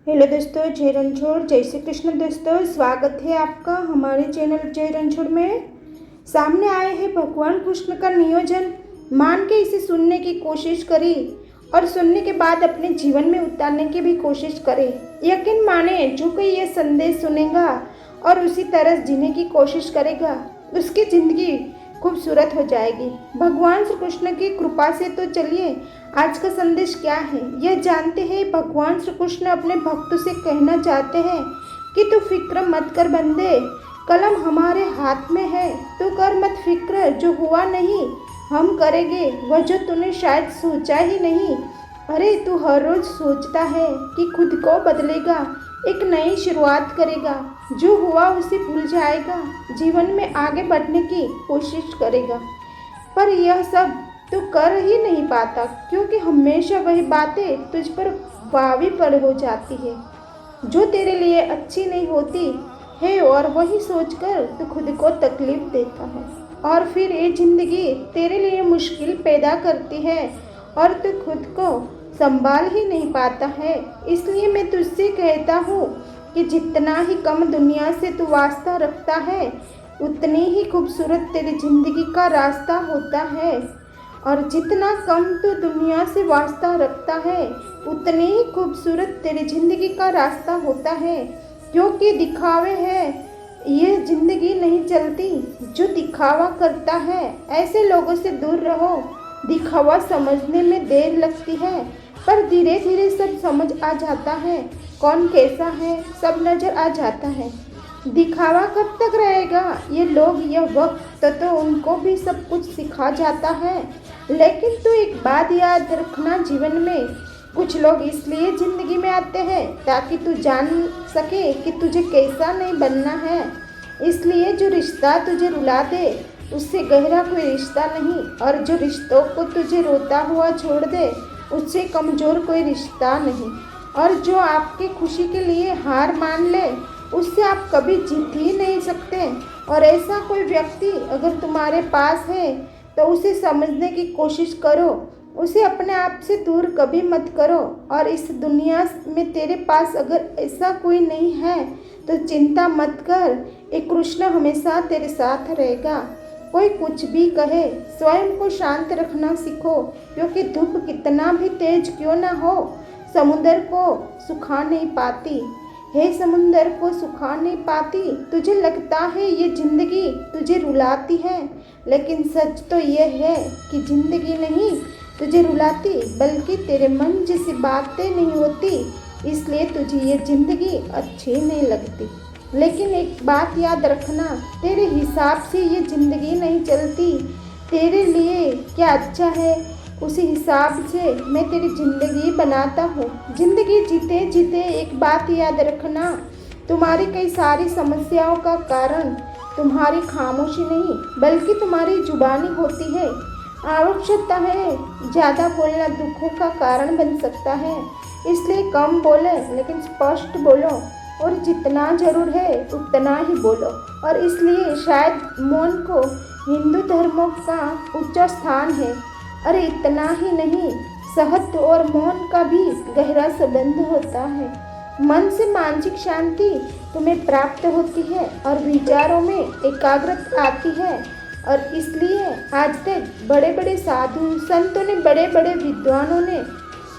Hello दोस्तों, जय रणछोड़, जय श्री कृष्ण। दोस्तों, स्वागत है आपका हमारे चैनल जय रणछोड़ में। सामने आए हैं भगवान कृष्ण का नियोजन। मान के इसे सुनने की कोशिश करी और सुनने के बाद अपने जीवन में उतारने की भी कोशिश करें। यकीन माने, जो कोई ये संदेश सुनेगा और उसी तरह जीने की कोशिश करेगा, उसकी ज़िंदगी खूबसूरत हो जाएगी भगवान श्री कृष्ण की कृपा से। तो चलिए, आज का संदेश क्या है यह जानते हैं। भगवान श्री कृष्ण अपने भक्तों से कहना चाहते हैं कि तू फिक्र मत कर बंदे, कलम हमारे हाथ में है। तू कर मत फिक्र, जो हुआ नहीं हम करेंगे, वह जो तूने शायद सोचा ही नहीं। अरे तू हर रोज सोचता है कि खुद को बदलेगा, एक नई शुरुआत करेगा, जो हुआ उसे भूल जाएगा, जीवन में आगे बढ़ने की कोशिश करेगा। पर यह सब तू कर ही नहीं पाता, क्योंकि हमेशा वही बातें तुझ पर हावी पर हो जाती है जो तेरे लिए अच्छी नहीं होती है, और वही सोचकर तू खुद को तकलीफ देता है। और फिर ये जिंदगी तेरे लिए मुश्किल पैदा करती है और तू खुद को संभाल ही नहीं पाता है। इसलिए मैं तुझसे कहता हूँ कि जितना ही कम दुनिया से तू वास्ता रखता है, उतनी ही खूबसूरत तेरी जिंदगी का रास्ता होता है। और जितना कम तू दुनिया से वास्ता रखता है, उतनी ही खूबसूरत तेरी जिंदगी का रास्ता होता है। क्योंकि दिखावे है ये जिंदगी नहीं चलती, जो दिखावा करता है ऐसे लोगों से दूर रहो। दिखावा समझने में देर लगती है, पर धीरे धीरे सब समझ आ जाता है, कौन कैसा है सब नज़र आ जाता है। दिखावा कब तक रहेगा, ये लोग यह वक्त तो उनको भी सब कुछ सिखा जाता है। लेकिन तू एक बात याद रखना, जीवन में कुछ लोग इसलिए ज़िंदगी में आते हैं ताकि तू जान सके कि तुझे कैसा नहीं बनना है। इसलिए जो रिश्ता तुझे रुला दे उससे गहरा कोई रिश्ता नहीं, और जो रिश्तों को तुझे रोता हुआ छोड़ दे उससे कमज़ोर कोई रिश्ता नहीं। और जो आपकी खुशी के लिए हार मान ले, उससे आप कभी जीत ही नहीं सकते। और ऐसा कोई व्यक्ति अगर तुम्हारे पास है तो उसे समझने की कोशिश करो, उसे अपने आप से दूर कभी मत करो। और इस दुनिया में तेरे पास अगर ऐसा कोई नहीं है तो चिंता मत कर, एक कृष्ण हमेशा तेरे साथ रहेगा। कोई कुछ भी कहे, स्वयं को शांत रखना सीखो, क्योंकि धूप कितना भी तेज क्यों ना हो, समुद्र को सुखा नहीं पाती है। समुद्र को सुखा नहीं पाती। तुझे लगता है ये जिंदगी तुझे रुलाती है, लेकिन सच तो यह है कि जिंदगी नहीं तुझे रुलाती, बल्कि तेरे मन जैसी बातें नहीं होती, इसलिए तुझे ये जिंदगी अच्छी नहीं लगती। लेकिन एक बात याद रखना, तेरे हिसाब से ये ज़िंदगी नहीं चलती। तेरे लिए क्या अच्छा है उसी हिसाब से मैं तेरी ज़िंदगी बनाता हूँ। ज़िंदगी जीते जीते एक बात याद रखना, तुम्हारी कई सारी समस्याओं का कारण तुम्हारी खामोशी नहीं बल्कि तुम्हारी जुबानी होती है। आवश्यकता है ज़्यादा बोलना दुखों का कारण बन सकता है, इसलिए कम बोले लेकिन स्पष्ट बोलो, और जितना जरूर है उतना ही बोलो। और इसलिए शायद मौन को हिंदू धर्मों का उच्च स्थान है। अरे इतना ही नहीं, सहत और मौन का भी गहरा संबंध होता है। मन से मानसिक शांति तुम्हें प्राप्त होती है और विचारों में एकाग्रता आती है। और इसलिए आज तक बड़े बड़े साधु संतों ने, बड़े बड़े विद्वानों ने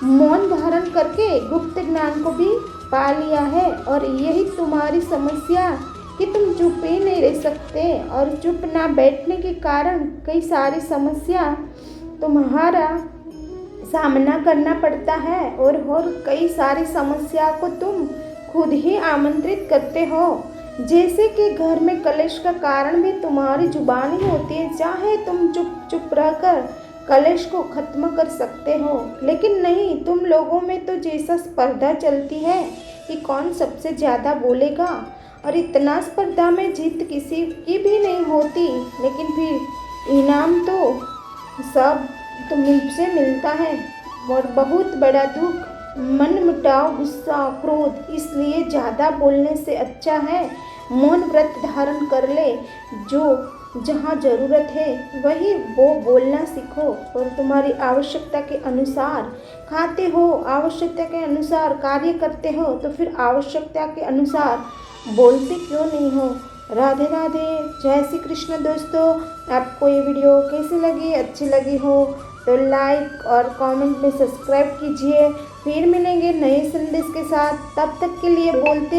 मौन धारण करके गुप्त ज्ञान को भी पा लिया है। और यही तुम्हारी समस्या कि तुम चुप ही नहीं रह सकते, और चुप ना बैठने के कारण कई सारी समस्या तुम्हारा सामना करना पड़ता है, और कई सारी समस्या को तुम खुद ही आमंत्रित करते हो। जैसे कि घर में कलेश का कारण भी तुम्हारी जुबानी होती है। चाहे तुम चुप चुप रहकर कलेश को खत्म कर सकते हो, लेकिन नहीं, तुम लोगों में तो जैसा स्पर्धा चलती है कि कौन सबसे ज़्यादा बोलेगा, और इतना स्पर्धा में जीत किसी की भी नहीं होती, लेकिन फिर इनाम तो सब तुमसे मिलता है। और बहुत बड़ा दुख, मन मुटाव, गुस्सा, क्रोध। इसलिए ज़्यादा बोलने से अच्छा है मौन व्रत धारण कर ले, जो जहाँ ज़रूरत है वही वो बोलना सीखो और तुम्हारी आवश्यकता के अनुसार खाते हो, आवश्यकता के अनुसार कार्य करते हो, तो फिर आवश्यकता के अनुसार बोलते क्यों नहीं हो। राधे राधे, जय श्री कृष्ण। दोस्तों, आपको ये वीडियो कैसी लगी, अच्छी लगी हो तो लाइक और कमेंट में सब्सक्राइब कीजिए। फिर मिलेंगे नए संदेश के साथ, तब तक के लिए बोलते